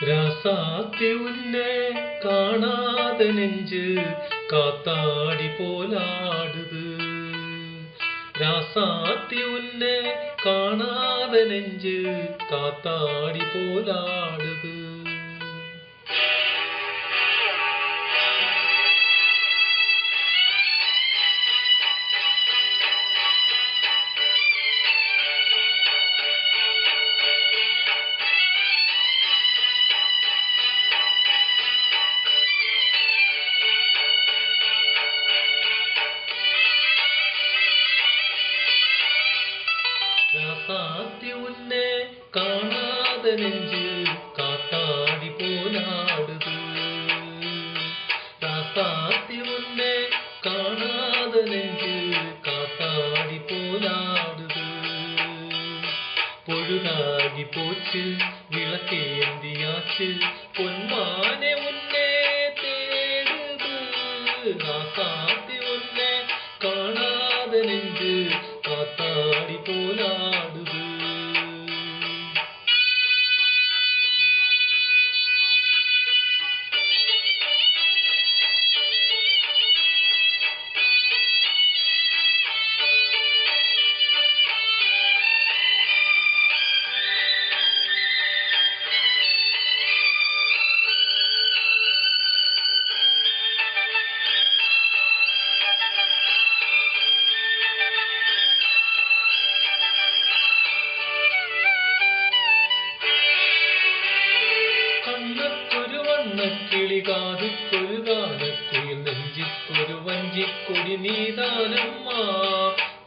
രാസാത്തി ഉന്നെ കാണാതെ നെഞ്ച് കാത്താടി പോലാടുത്. രാസാത്തി ഉന്നെ കാണാതെ നെഞ്ച് കാത്താടി പോലാടുത്. രാസാത്തി ഉന്നെ കാണാതെ നെഞ്ച് കാത്താടി പോലാടുത്. രാസാത്തി ഉന്നെ കാണാതെ നെഞ്ച് കാത്താടി പോലാടുത്. പൊഴുതാകി പോച്ച് വിളക്കേന്തിയാച്ച് പൊന്മാനെ ഉന്നെ തേടുത്. രാസാത്തി ഉന്നെ കാണാതെ നെഞ്ച് കാത്താടി പോലാടുത്. കണ്ണത്തൊരു വണ്ണക്കിളി കാതിക്കൊരു ഗാനക്കുയിൽ നെഞ്ചിക്കൊരു വഞ്ചിക്കൊടി നീതാനമ്മ.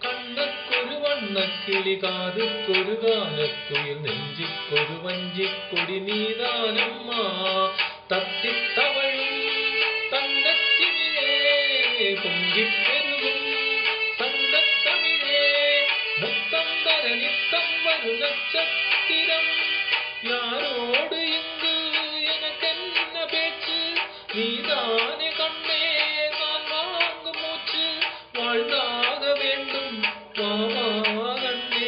കണ്ണത്തൊരു വണ്ണക്കിളി കാതിക്കൊരു ഗാനക്കുയിൽ നെഞ്ചിക്കൊരു വഞ്ചിക്കൊടി നീതാനമ്മ. തത്തിത്തവഴും തങ്കച്ചിമിഴേ പൊങ്കിപ്പെരുകും തങ്കത്തമിഴേ മുത്തം തരനിത്തം വരുന്നച്ചത്തിരം யாரோடு இங்கு எனக்கென்ன பேச்சு நீதானே கண்ணே நான் வாங்கும் மூச்சு வாழ்ந்தாக வேண்டும் வாவா கண்ணே.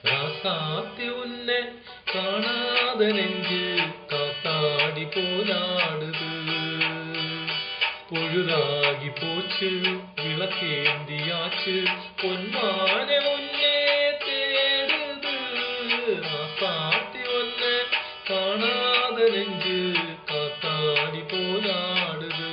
ராசாத்தி உன்னை കാണാത നെഞ്ച് കാത്താടി പോലാടുത്. പൊഴുതാകി പോച്ച് വിളക്കേന്തിയാച്ച് പൊന്മാനെ ഉന്നെ തേടുത്. രാസാത്തി ഉന്നെ കാണാതെ നെഞ്ച് കാത്താടി പോലാടുത്.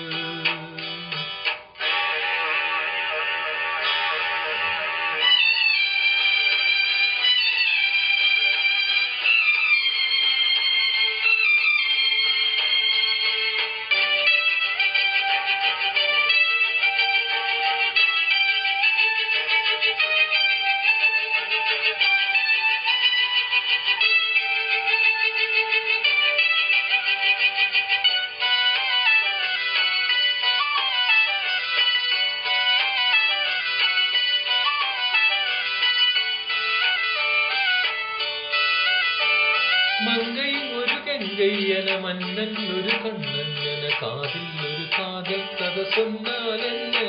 മങ്കയിൽ ഒരു കെങ്കയ്യന മന്നൻ ഒരു കണ്ണന്നന കാതിൽ ഒരു കാതൽ കഥ സൊന്നാലെന്നെ.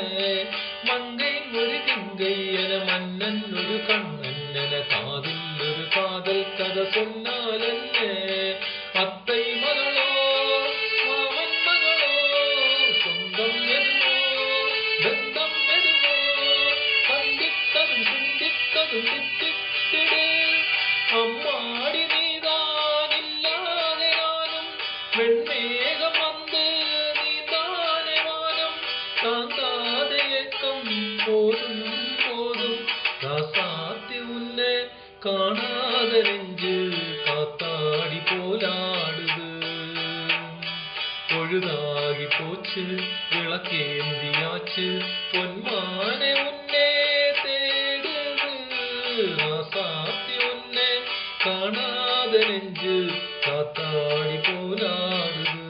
മങ്കയിൽ ഒരു കെങ്കയ്യന മന്നൻ ഒരു കണ്ണന്നന കാതിൽ ഒരു കാതൽ കഥ സൊന്നാലെന്നെ. അത്തൈ മകളോ മാമൻ മകളോ സ്വന്തം എരുമോ ബന്ധം എരുമോ കണ്ടിത്തതും ചിന്തിത്തതും ചിത്തിത്തിടേ അമ്മാടി നീതാനില്ലാതെ നാനും വെൺമേഘം വന്ന് നീതാനെ വാനം താങ്കാതെ ഏക്കം പോതും പോതും. രാസാത്തി ഉന്നെ കാണാതെ നെഞ്ച് കാത്താടി പോലാടുത്. പൊഴുതാകി പോച്ച് വിളക്കേന്തിയാച്ച് പൊന്മാനെ ഉന്നെ തേടുത്. രാസാത്തി ഉന്നെ കാണാതെ നെഞ്ച് കാത്താടി പോലാടുത്.